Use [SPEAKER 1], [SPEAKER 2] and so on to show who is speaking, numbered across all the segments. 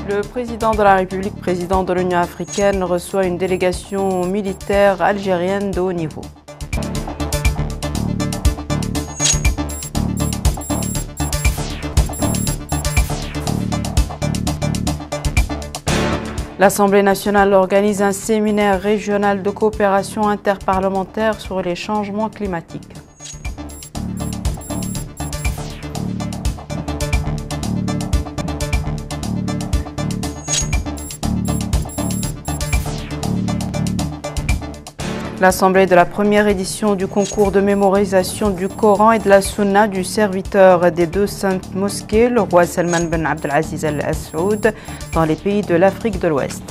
[SPEAKER 1] Le président de la République, président de l'Union africaine, reçoit une délégation militaire algérienne de haut niveau. L'Assemblée nationale organise un séminaire régional de coopération interparlementaire sur les changements climatiques. L'Assemblée de la première édition du concours de mémorisation du Coran et de la Sunna du serviteur des deux saintes mosquées, le roi Salman Ben Abdelaziz Al Saoud, dans les pays de l'Afrique de l'Ouest.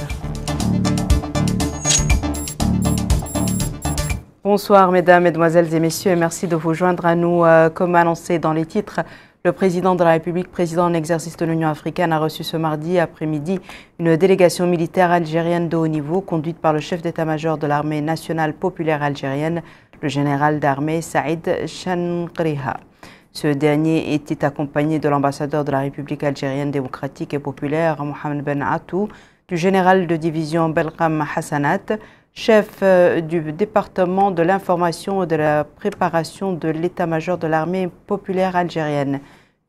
[SPEAKER 1] Bonsoir mesdames, mesdemoiselles et messieurs, et merci de vous joindre à nous. Comme annoncé dans les titres, le président de la République, président en exercice de l'Union africaine, a reçu ce mardi après-midi une délégation militaire algérienne de haut niveau conduite par le chef d'état-major de l'armée nationale populaire algérienne, le général d'armée Saïd Chankriha. Ce dernier était accompagné de l'ambassadeur de la République algérienne démocratique et populaire, Mohamed Ben Atou, du général de division Belkam Hassanat, chef du département de l'information et de la préparation de l'état-major de l'armée populaire algérienne,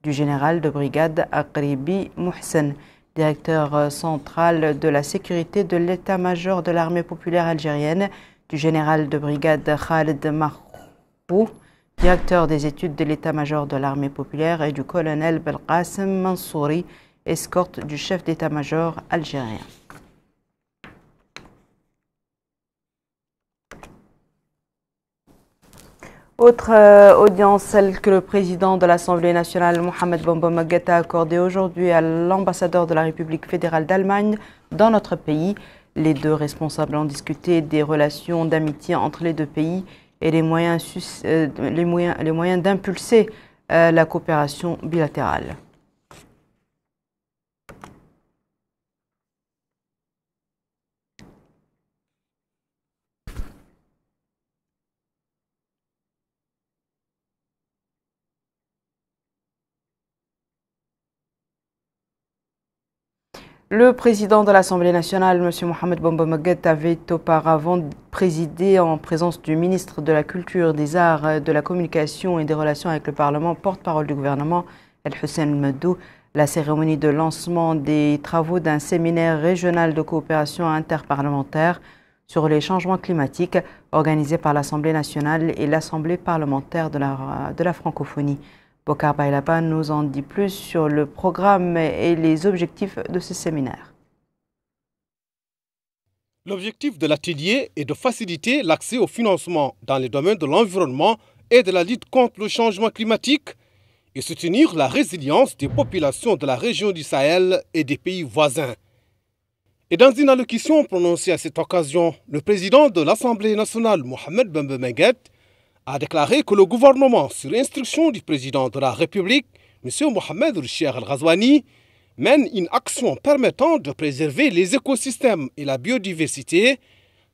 [SPEAKER 1] du général de brigade Aqribi Mohsen, directeur central de la sécurité de l'état-major de l'armée populaire algérienne, du général de brigade Khaled Mahbou, directeur des études de l'état-major de l'armée populaire, et du colonel Belqasem Mansouri, escorte du chef d'état-major algérien. Autre audience, celle que le président de l'Assemblée nationale, Mohamed Bombo Maguette, a accordée aujourd'hui à l'ambassadeur de la République fédérale d'Allemagne dans notre pays. Les deux responsables ont discuté des relations d'amitié entre les deux pays et les moyens d'impulser la coopération bilatérale. Le président de l'Assemblée nationale, M. Mohamed Bombo Maguette, avait auparavant présidé en présence du ministre de la Culture, des Arts, de la Communication et des Relations avec le Parlement, porte-parole du gouvernement, El Hussein Medou, la cérémonie de lancement des travaux d'un séminaire régional de coopération interparlementaire sur les changements climatiques organisé par l'Assemblée nationale et l'Assemblée parlementaire de la francophonie. Bokar Baylaban nous en dit plus sur le programme et les objectifs de ce séminaire.
[SPEAKER 2] L'objectif de l'atelier est de faciliter l'accès au financement dans les domaines de l'environnement et de la lutte contre le changement climatique et soutenir la résilience des populations de la région du Sahel et des pays voisins. Et dans une allocution prononcée à cette occasion, le président de l'Assemblée nationale, Mohamed Bombo Maguette, a déclaré que le gouvernement, sur instruction du président de la République, M. Mohamed Rachid Al-Ghazouani, mène une action permettant de préserver les écosystèmes et la biodiversité,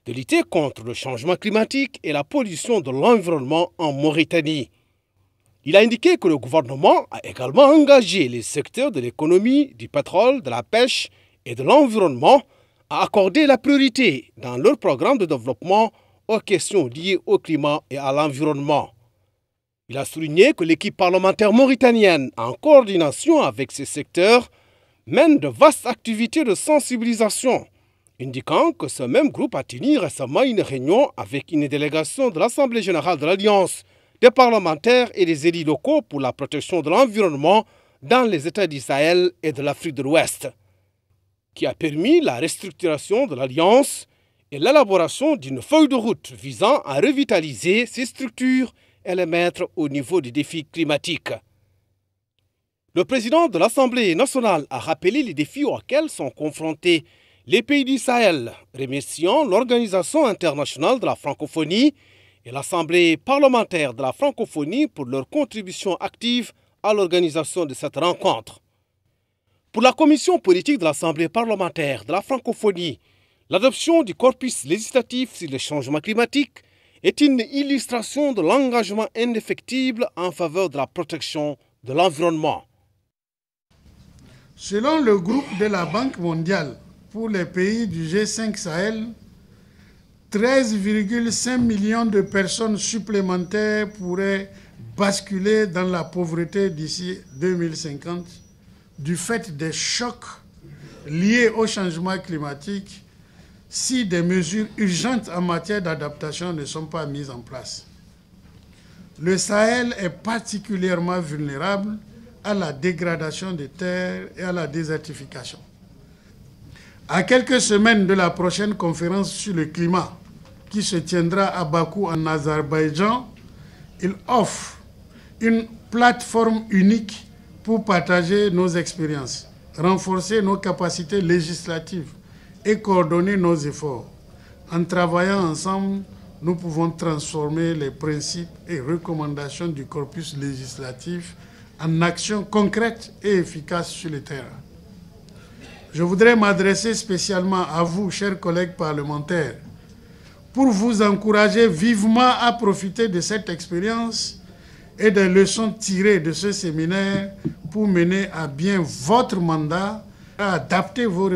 [SPEAKER 2] de lutter contre le changement climatique et la pollution de l'environnement en Mauritanie. Il a indiqué que le gouvernement a également engagé les secteurs de l'économie, du pétrole, de la pêche et de l'environnement à accorder la priorité dans leur programme de développement aux questions liées au climat et à l'environnement. Il a souligné que l'équipe parlementaire mauritanienne, en coordination avec ces secteurs, mène de vastes activités de sensibilisation, indiquant que ce même groupe a tenu récemment une réunion avec une délégation de l'Assemblée générale de l'Alliance, des parlementaires et des élus locaux pour la protection de l'environnement dans les États du Sahel et de l'Afrique de l'Ouest, qui a permis la restructuration de l'Alliance et l'élaboration d'une feuille de route visant à revitaliser ces structures et les mettre au niveau des défis climatiques. Le président de l'Assemblée nationale a rappelé les défis auxquels sont confrontés les pays du Sahel, remerciant l'Organisation internationale de la francophonie et l'Assemblée parlementaire de la francophonie pour leur contribution active à l'organisation de cette rencontre. Pour la commission politique de l'Assemblée parlementaire de la francophonie, l'adoption du corpus législatif sur le changement climatique est une illustration de l'engagement indéfectible en faveur de la protection de l'environnement.
[SPEAKER 3] Selon le groupe de la Banque mondiale, pour les pays du G5 Sahel, 13,5 millions de personnes supplémentaires pourraient basculer dans la pauvreté d'ici 2050 du fait des chocs liés au changement climatique si des mesures urgentes en matière d'adaptation ne sont pas mises en place. Le Sahel est particulièrement vulnérable à la dégradation des terres et à la désertification. À quelques semaines de la prochaine conférence sur le climat qui se tiendra à Bakou en Azerbaïdjan, il offre une plateforme unique pour partager nos expériences, renforcer nos capacités législatives et coordonner nos efforts. En travaillant ensemble, nous pouvons transformer les principes et recommandations du corpus législatif en actions concrètes et efficaces sur le terrain. Je voudrais m'adresser spécialement à vous, chers collègues parlementaires, pour vous encourager vivement à profiter de cette expérience et des leçons tirées de ce séminaire pour mener à bien votre mandat, à adapter vos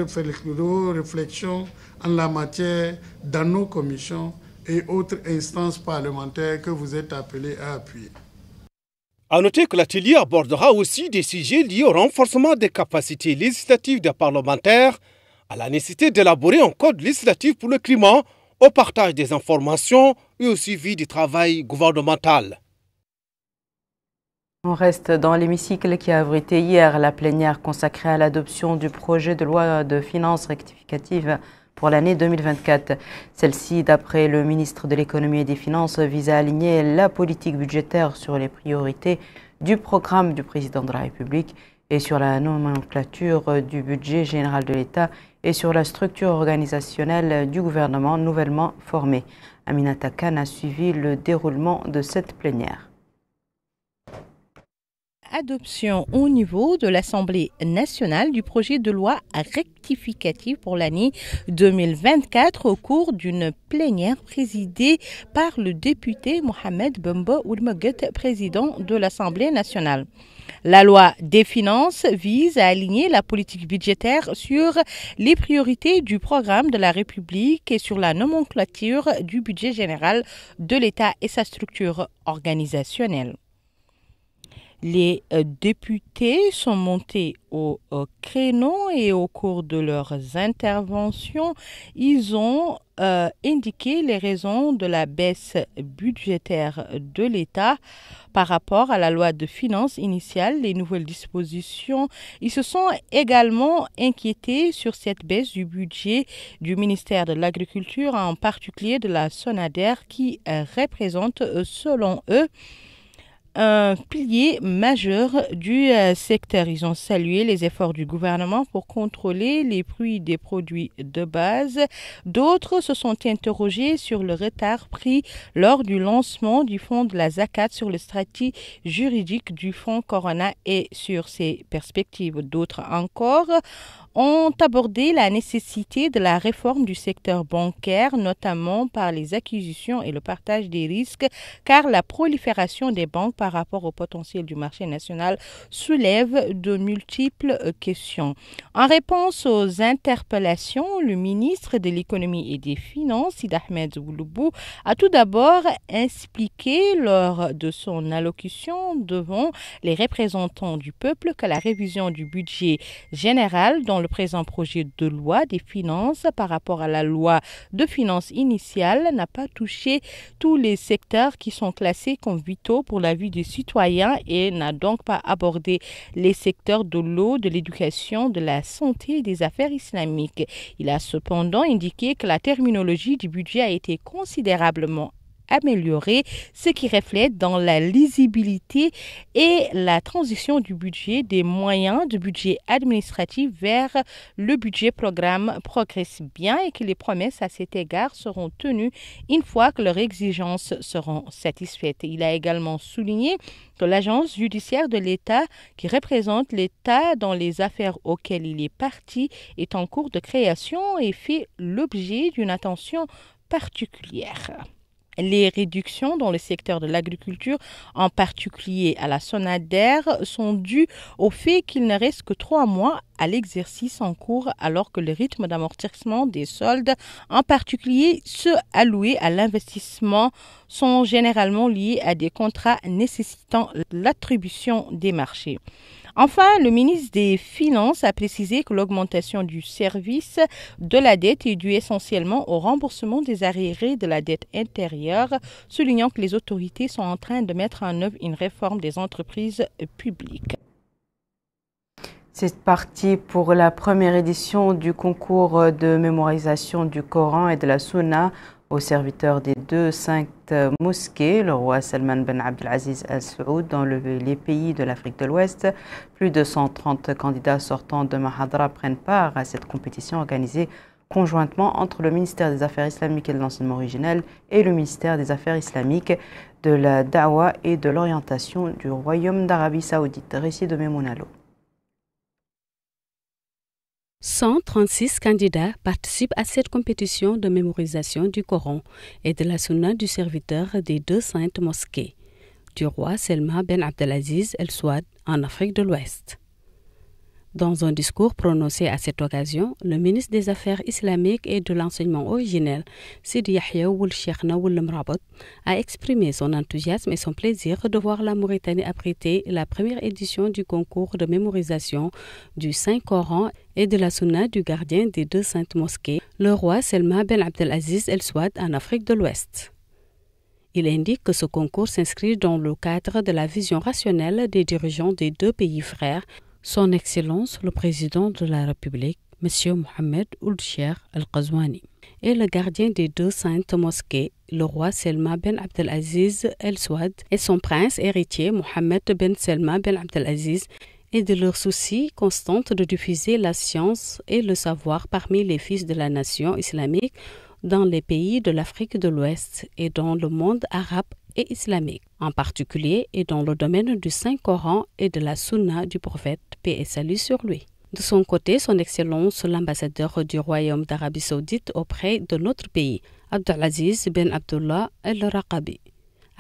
[SPEAKER 3] réflexions en la matière dans nos commissions et autres instances parlementaires que vous êtes appelés à appuyer.
[SPEAKER 2] À noter que l'atelier abordera aussi des sujets liés au renforcement des capacités législatives des parlementaires, à la nécessité d'élaborer un code législatif pour le climat, au partage des informations et au suivi du travail gouvernemental.
[SPEAKER 1] On reste dans l'hémicycle qui a abrité hier la plénière consacrée à l'adoption du projet de loi de finances rectificative pour l'année 2024. Celle-ci, d'après le ministre de l'Économie et des Finances, vise à aligner la politique budgétaire sur les priorités du programme du président de la République et sur la nomenclature du budget général de l'État et sur la structure organisationnelle du gouvernement nouvellement formé. Aminata Khan a suivi le déroulement de cette plénière.
[SPEAKER 4] Adoption au niveau de l'Assemblée nationale du projet de loi rectificative pour l'année 2024 au cours d'une plénière présidée par le député Mohamed Bamba Oulmoguet, président de l'Assemblée nationale. La loi des finances vise à aligner la politique budgétaire sur les priorités du programme de la République et sur la nomenclature du budget général de l'État et sa structure organisationnelle. Les députés sont montés au créneau et au cours de leurs interventions, ils ont indiqué les raisons de la baisse budgétaire de l'État par rapport à la loi de finances initiale, les nouvelles dispositions. Ils se sont également inquiétés sur cette baisse du budget du ministère de l'Agriculture, en particulier de la SONADER, qui représente, selon eux, un pilier majeur du secteur. Ils ont salué les efforts du gouvernement pour contrôler les prix des produits de base. D'autres se sont interrogés sur le retard pris lors du lancement du fonds de la Zakat, sur le statut juridique du fonds Corona et sur ses perspectives. D'autres encore ont abordé la nécessité de la réforme du secteur bancaire, notamment par les acquisitions et le partage des risques, car la prolifération des banques par rapport au potentiel du marché national soulève de multiples questions. En réponse aux interpellations, le ministre de l'Économie et des Finances, Sid Ahmed Ouloubou, a tout d'abord expliqué lors de son allocution devant les représentants du peuple que la révision du budget général dans le présent projet de loi des finances par rapport à la loi de finances initiale n'a pas touché tous les secteurs qui sont classés comme vitaux pour la vie des citoyens et n'a donc pas abordé les secteurs de l'eau, de l'éducation, de la santé et des affaires islamiques. Il a cependant indiqué que la terminologie du budget a été considérablement améliorée, ce qui reflète dans la lisibilité et la transition du budget des moyens de budget administratif vers le budget programme progresse bien et que les promesses à cet égard seront tenues une fois que leurs exigences seront satisfaites. Il a également souligné que l'agence judiciaire de l'État, qui représente l'État dans les affaires auxquelles il est partie, est en cours de création et fait l'objet d'une attention particulière. Les réductions dans le secteur de l'agriculture, en particulier à la SONADER, sont dues au fait qu'il ne reste que 3 mois à l'exercice en cours alors que le rythme d'amortissement des soldes, en particulier ceux alloués à l'investissement, sont généralement liés à des contrats nécessitant l'attribution des marchés. Enfin, le ministre des Finances a précisé que l'augmentation du service de la dette est due essentiellement au remboursement des arriérés de la dette intérieure, soulignant que les autorités sont en train de mettre en œuvre une réforme des entreprises publiques.
[SPEAKER 1] C'est parti pour la première édition du concours de mémorisation du Coran et de la Sunna aux serviteurs des deux saintes mosquées, le roi Salman Ben Abdelaziz Al Saoud, dans les pays de l'Afrique de l'Ouest. Plus de 130 candidats sortant de Mahadra prennent part à cette compétition organisée conjointement entre le ministère des Affaires islamiques et de l'enseignement originel et le ministère des Affaires islamiques, de la Dawa et de l'orientation du Royaume d'Arabie Saoudite. Récit de Memounalo.
[SPEAKER 5] 136 candidats participent à cette compétition de mémorisation du Coran et de la Sunna du serviteur des deux saintes mosquées, du roi Salman Ben Abdelaziz El Souad en Afrique de l'Ouest. Dans un discours prononcé à cette occasion, le ministre des Affaires islamiques et de l'enseignement originel, Sidi Yahya Ould Cheikh Naoul Mrabot, a exprimé son enthousiasme et son plaisir de voir la Mauritanie abriter la première édition du concours de mémorisation du Saint-Coran et de la Sunna du gardien des deux saintes mosquées, le roi Salman Ben Abdelaziz El Souad en Afrique de l'Ouest. Il indique que ce concours s'inscrit dans le cadre de la vision rationnelle des dirigeants des deux pays frères, Son Excellence le Président de la République, M. Mohamed Ould Cheikh Al-Qazouani, et le gardien des deux saintes mosquées, le roi Salman Ben Abdelaziz El Souad, et son prince héritier Mohamed Ben Salman Ben Abdelaziz, et de leur souci constant de diffuser la science et le savoir parmi les fils de la nation islamique dans les pays de l'Afrique de l'Ouest et dans le monde arabe et islamique, en particulier et dans le domaine du Saint-Coran et de la Sunna du prophète, paix et salut sur lui. De son côté, son Excellence l'ambassadeur du Royaume d'Arabie Saoudite auprès de notre pays, Abdelaziz Ben Abdullah El-Raqabi,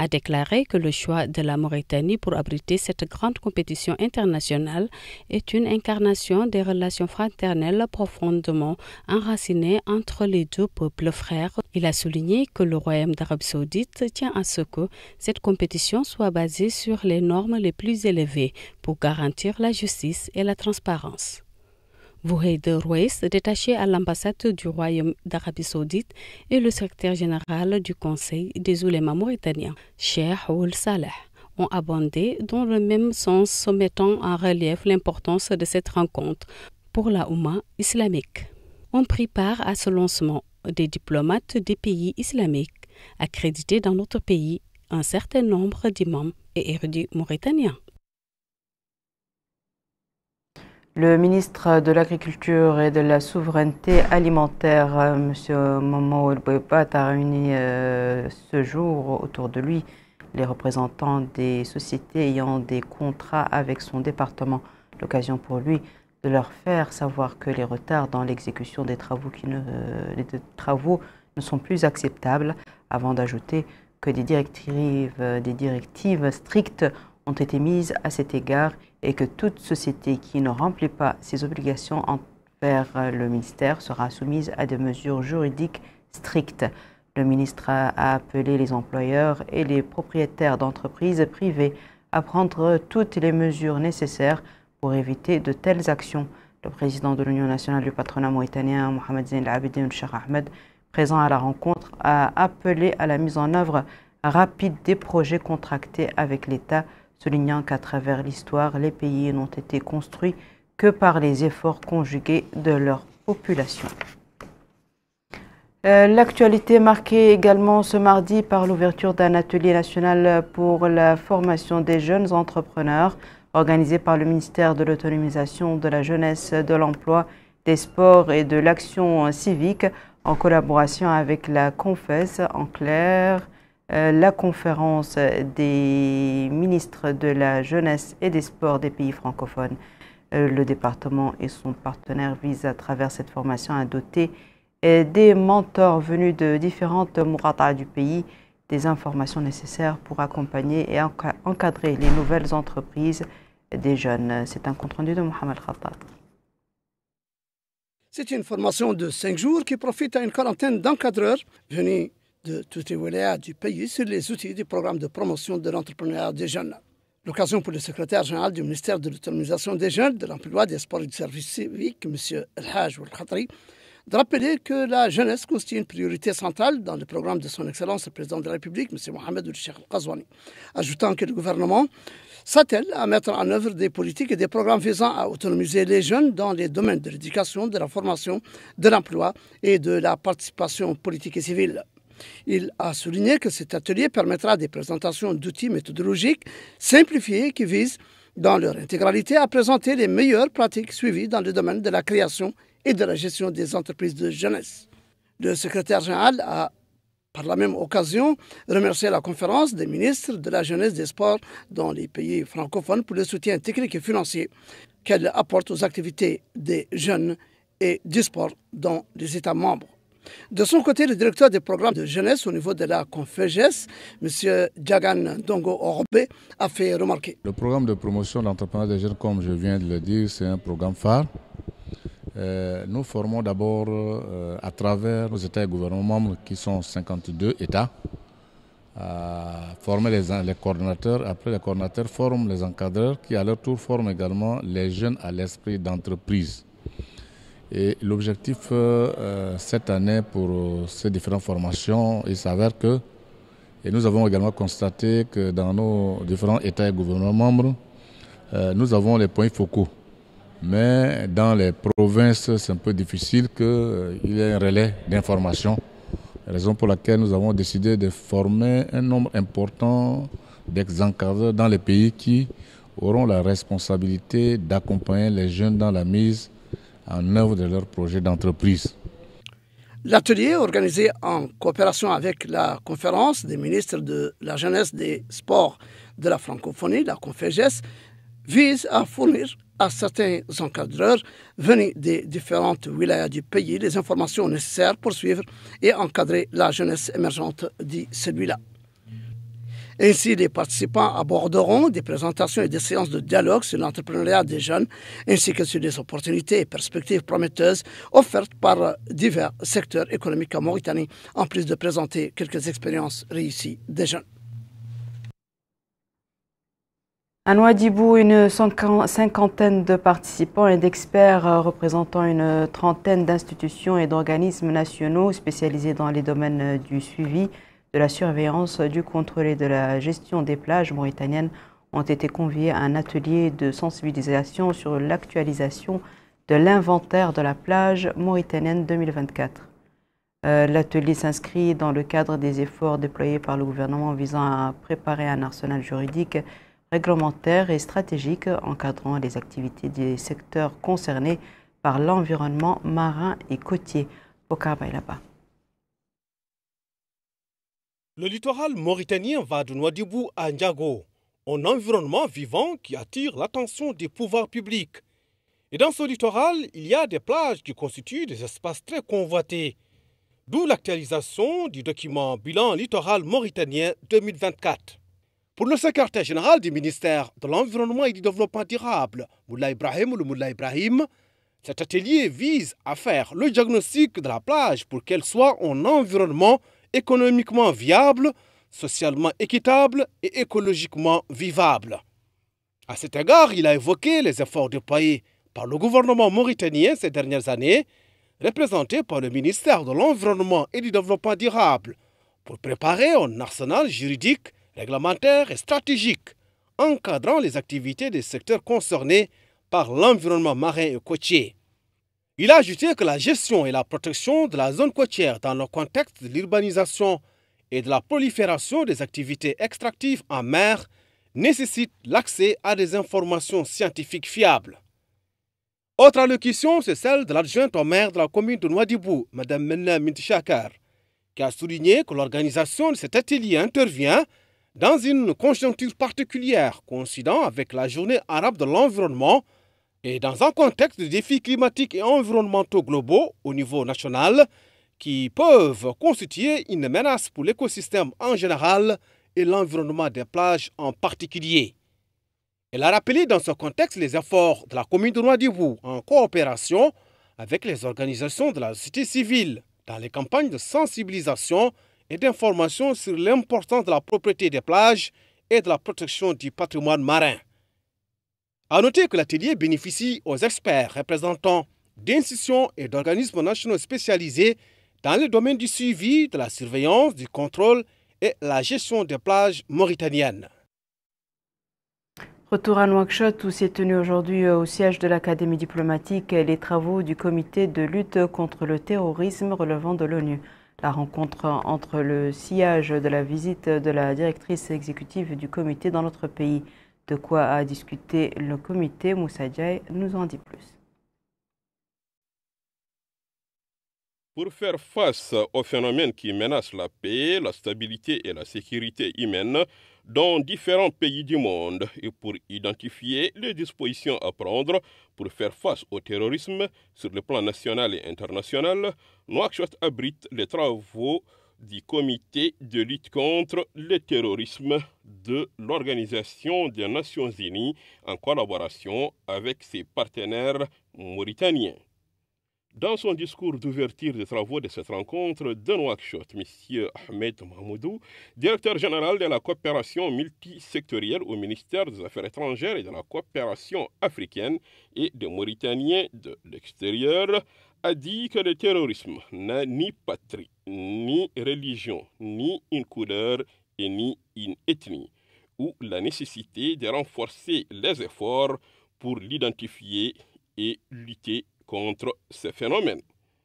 [SPEAKER 5] a déclaré que le choix de la Mauritanie pour abriter cette grande compétition internationale est une incarnation des relations fraternelles profondément enracinées entre les deux peuples frères. Il a souligné que le Royaume d'Arabie Saoudite tient à ce que cette compétition soit basée sur les normes les plus élevées pour garantir la justice et la transparence. Vouheid Rouès, détaché à l'ambassade du Royaume d'Arabie Saoudite, et le secrétaire général du Conseil des oulémas mauritaniens, Cheikh Ould Saleh, ont abondé dans le même sens, mettant en relief l'importance de cette rencontre pour la Oumma islamique. On prit part à ce lancement des diplomates des pays islamiques, accrédités dans notre pays, un certain nombre d'imams et érudits mauritaniens.
[SPEAKER 1] Le ministre de l'Agriculture et de la Souveraineté alimentaire, M. Momo El Boibat, a réuni ce jour autour de lui les représentants des sociétés ayant des contrats avec son département. L'occasion pour lui de leur faire savoir que les retards dans l'exécution des travaux ne sont plus acceptables, avant d'ajouter que des directives strictes ont été mises à cet égard et que toute société qui ne remplit pas ses obligations envers le ministère sera soumise à des mesures juridiques strictes. Le ministre a appelé les employeurs et les propriétaires d'entreprises privées à prendre toutes les mesures nécessaires pour éviter de telles actions. Le président de l'Union nationale du patronat mauritanien, Mohamed Zein El Abidine Cheikh Ahmed, présent à la rencontre, a appelé à la mise en œuvre rapide des projets contractés avec l'État, soulignant qu'à travers l'histoire, les pays n'ont été construits que par les efforts conjugués de leur population. L'actualité marquée également ce mardi par l'ouverture d'un atelier national pour la formation des jeunes entrepreneurs organisé par le ministère de l'Autonomisation de la Jeunesse, de l'Emploi, des Sports et de l'Action civique en collaboration avec la CONFES, en clair, la conférence des ministres de la jeunesse et des sports des pays francophones. Le département et son partenaire visent à travers cette formation à doter des mentors venus de différentes mouratas du pays des informations nécessaires pour accompagner et encadrer les nouvelles entreprises des jeunes. C'est un compte rendu de Mohamed Khattab.
[SPEAKER 6] C'est une formation de 5 jours qui profite à une quarantaine d'encadreurs venus de toutes les wilayas du pays sur les outils du programme de promotion de l'entrepreneuriat des jeunes. L'occasion pour le secrétaire général du ministère de l'autonomisation des jeunes, de l'emploi, des sports et du service civique, M. El Haj Al Khatri, de rappeler que la jeunesse constitue une priorité centrale dans le programme de son Excellence le Président de la République, M. Mohamed Ould Cheikh Al Qazouani, ajoutant que le gouvernement s'attelle à mettre en œuvre des politiques et des programmes visant à autonomiser les jeunes dans les domaines de l'éducation, de la formation, de l'emploi et de la participation politique et civile. Il a souligné que cet atelier permettra des présentations d'outils méthodologiques simplifiés qui visent, dans leur intégralité, à présenter les meilleures pratiques suivies dans le domaine de la création et de la gestion des entreprises de jeunesse. Le secrétaire général a, par la même occasion, remercié la conférence des ministres de la jeunesse des sports dans les pays francophones pour le soutien technique et financier qu'elle apporte aux activités des jeunes et du sport dans les États membres. De son côté, le directeur des programmes de jeunesse au niveau de la CONFEJES, M. Djagan Dongo Orbe, a fait remarquer.
[SPEAKER 7] Le programme de promotion de l'entrepreneuriat des jeunes, comme je viens de le dire, c'est un programme phare. Nous formons d'abord à travers nos États et gouvernements membres qui sont 52 États, à former les coordonnateurs. Après, les coordonnateurs forment les encadreurs qui à leur tour forment également les jeunes à l'esprit d'entreprise. Et l'objectif cette année pour ces différentes formations, il s'avère que, et nous avons également constaté que dans nos différents États et gouvernements membres, nous avons les points focaux. Mais dans les provinces, c'est un peu difficile qu'il y ait un relais d'information. Raison pour laquelle nous avons décidé de former un nombre important d'ex-encadreurs dans les pays qui auront la responsabilité d'accompagner les jeunes dans la mise en œuvre de leurs projets d'entreprise.
[SPEAKER 6] L'atelier, organisé en coopération avec la conférence des ministres de la jeunesse, des sports de la francophonie, la CONFEJES, vise à fournir à certains encadreurs venus des différentes wilayas du pays les informations nécessaires pour suivre et encadrer la jeunesse émergente, dit celui-là. Ainsi, les participants aborderont des présentations et des séances de dialogue sur l'entrepreneuriat des jeunes, ainsi que sur les opportunités et perspectives prometteuses offertes par divers secteurs économiques en Mauritanie, en plus de présenter quelques expériences réussies des jeunes.
[SPEAKER 1] À Nouadhibou, une cinquantaine de participants et d'experts représentant une trentaine d'institutions et d'organismes nationaux spécialisés dans les domaines du suivi, de la surveillance, du contrôle et de la gestion des plages mauritaniennes ont été conviés à un atelier de sensibilisation sur l'actualisation de l'inventaire de la plage mauritanienne 2024. L'atelier s'inscrit dans le cadre des efforts déployés par le gouvernement visant à préparer un arsenal juridique, réglementaire et stratégique encadrant les activités des secteurs concernés par l'environnement marin et côtier. Bokar Bailaba.
[SPEAKER 2] Le littoral mauritanien va de Nouadhibou à Ndiago, un environnement vivant qui attire l'attention des pouvoirs publics. Et dans ce littoral, il y a des plages qui constituent des espaces très convoités. D'où l'actualisation du document Bilan littoral mauritanien 2024. Pour le secrétaire général du ministère de l'Environnement et du Développement durable, Moula Ibrahim, cet atelier vise à faire le diagnostic de la plage pour qu'elle soit un environnement économiquement viable, socialement équitable et écologiquement vivable. À cet égard, il a évoqué les efforts déployés par le gouvernement mauritanien ces dernières années, représenté par le ministère de l'Environnement et du Développement durable, pour préparer un arsenal juridique, réglementaire et stratégique, encadrant les activités des secteurs concernés par l'environnement marin et côtier. Il a ajouté que la gestion et la protection de la zone côtière dans le contexte de l'urbanisation et de la prolifération des activités extractives en mer nécessitent l'accès à des informations scientifiques fiables. Autre allocution, c'est celle de l'adjointe au maire de la commune de Nouadhibou, Mme Menna Mintishakar, qui a souligné que l'organisation de cet atelier intervient dans une conjoncture particulière coïncidant avec la journée arabe de l'environnement et dans un contexte de défis climatiques et environnementaux globaux au niveau national qui peuvent constituer une menace pour l'écosystème en général et l'environnement des plages en particulier. Elle a rappelé dans ce contexte les efforts de la commune de Nouadhibou en coopération avec les organisations de la société civile dans les campagnes de sensibilisation et d'information sur l'importance de la propriété des plages et de la protection du patrimoine marin. À noter que l'atelier bénéficie aux experts représentants d'institutions et d'organismes nationaux spécialisés dans le domaine du suivi, de la surveillance, du contrôle et la gestion des plages mauritaniennes.
[SPEAKER 1] Retour à Nouakchott où s'est tenu aujourd'hui au siège de l'Académie diplomatique les travaux du comité de lutte contre le terrorisme relevant de l'ONU. La rencontre entre le sillage de la visite de la directrice exécutive du comité dans notre pays. De quoi a discuté le comité, Moussa Diaye nous en dit plus.
[SPEAKER 8] Pour faire face aux phénomènes qui menacent la paix, la stabilité et la sécurité humaine dans différents pays du monde et pour identifier les dispositions à prendre pour faire face au terrorisme sur le plan national et international, Nouakchott abrite les travaux du comité de lutte contre le terrorisme de l'Organisation des Nations Unies en collaboration avec ses partenaires mauritaniens. Dans son discours d'ouverture des travaux de cette rencontre de Nouakchott, M. Ahmed Mahmoudou, directeur général de la coopération multisectorielle au ministère des Affaires étrangères et de la coopération africaine et des Mauritaniens de l'extérieur, a dit que le terrorisme n'a ni patrie, ni religion, ni une couleur et ni une ethnie, ou la nécessité de renforcer les efforts pour l'identifier et lutter contre ces phénomènes.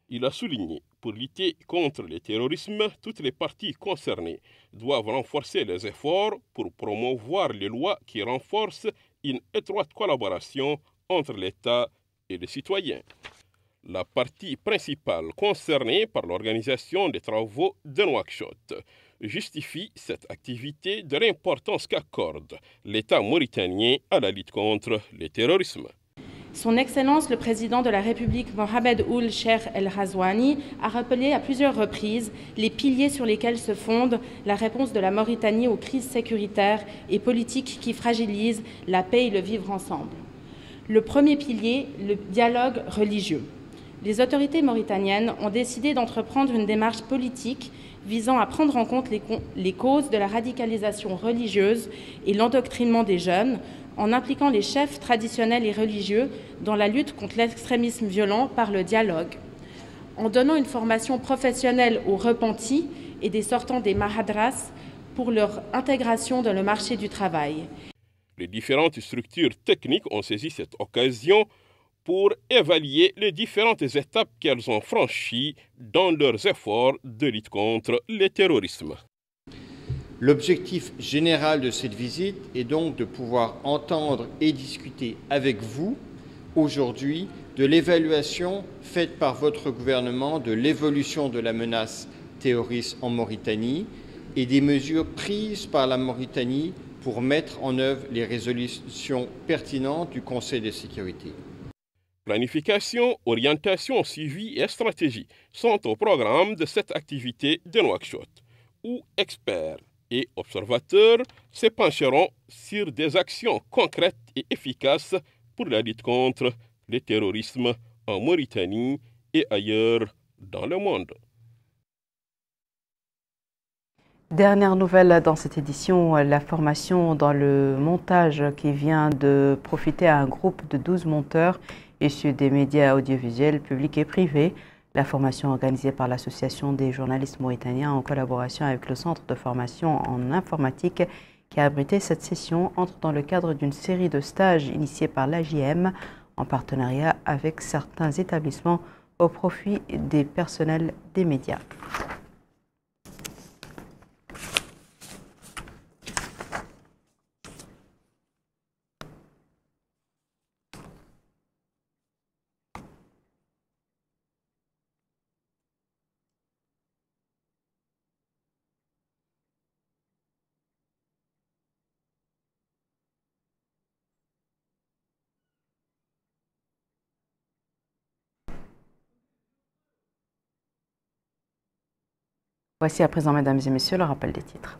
[SPEAKER 8] Il a souligné, pour lutter contre le terrorisme, toutes les parties concernées doivent renforcer les efforts pour promouvoir les lois qui renforcent une étroite collaboration entre l'État et les citoyens. La partie principale concernée par l'organisation des travaux de Nouakchott justifie cette activité de l'importance qu'accorde l'État mauritanien à la lutte contre le terrorisme.
[SPEAKER 9] Son Excellence le Président de la République Mohamed Ould Cheikh El Ghazouani a rappelé à plusieurs reprises les piliers sur lesquels se fonde la réponse de la Mauritanie aux crises sécuritaires et politiques qui fragilisent la paix et le vivre ensemble. Le premier pilier, le dialogue religieux. Les autorités mauritaniennes ont décidé d'entreprendre une démarche politique visant à prendre en compte les causes de la radicalisation religieuse et l'endoctrinement des jeunes, en impliquant les chefs traditionnels et religieux dans la lutte contre l'extrémisme violent par le dialogue, en donnant une formation professionnelle aux repentis et des sortants des mahadras pour leur intégration dans le marché du travail.
[SPEAKER 8] Les différentes structures techniques ont saisi cette occasion pour évaluer les différentes étapes qu'elles ont franchies dans leurs efforts de lutte contre le terrorisme.
[SPEAKER 10] L'objectif général de cette visite est donc de pouvoir entendre et discuter avec vous aujourd'hui de l'évaluation faite par votre gouvernement de l'évolution de la menace terroriste en Mauritanie et des mesures prises par la Mauritanie pour mettre en œuvre les résolutions pertinentes du Conseil de sécurité.
[SPEAKER 8] Planification, orientation, suivi et stratégie sont au programme de cette activité de Nouakchott, où experts et observateurs se pencheront sur des actions concrètes et efficaces pour la lutte contre le terrorisme en Mauritanie et ailleurs dans le monde.
[SPEAKER 1] Dernière nouvelle dans cette édition, la formation dans le montage qui vient de profiter à un groupe de 12 monteurs issus des médias audiovisuels publics et privés. La formation organisée par l'Association des journalistes mauritaniens en collaboration avec le Centre de formation en informatique qui a abrité cette session entre dans le cadre d'une série de stages initiés par l'AJM en partenariat avec certains établissements au profit des personnels des médias. Voici à présent, mesdames et messieurs, le rappel des titres.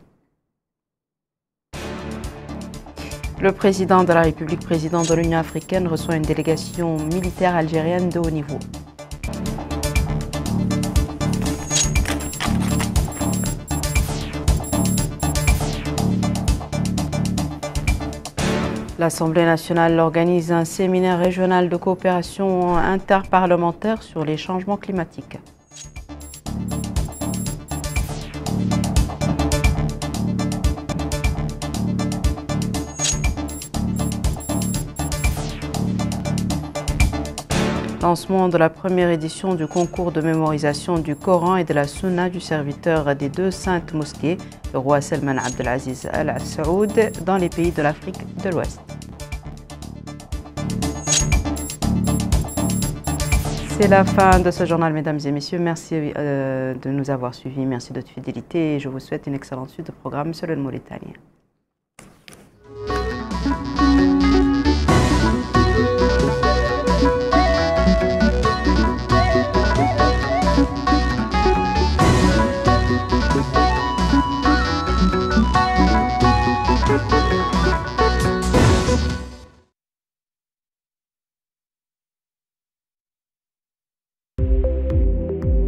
[SPEAKER 1] Le président de la République, président de l'Union africaine, reçoit une délégation militaire algérienne de haut niveau. L'Assemblée nationale organise un séminaire régional de coopération interparlementaire sur les changements climatiques. Lancement de la première édition du concours de mémorisation du Coran et de la Sunna du serviteur des deux saintes mosquées, le roi Salman Abdelaziz Al Saoud, dans les pays de l'Afrique de l'Ouest. C'est la fin de ce journal, mesdames et messieurs. Merci de nous avoir suivis, merci de votre fidélité et je vous souhaite une excellente suite de programme sur le Mauritanie.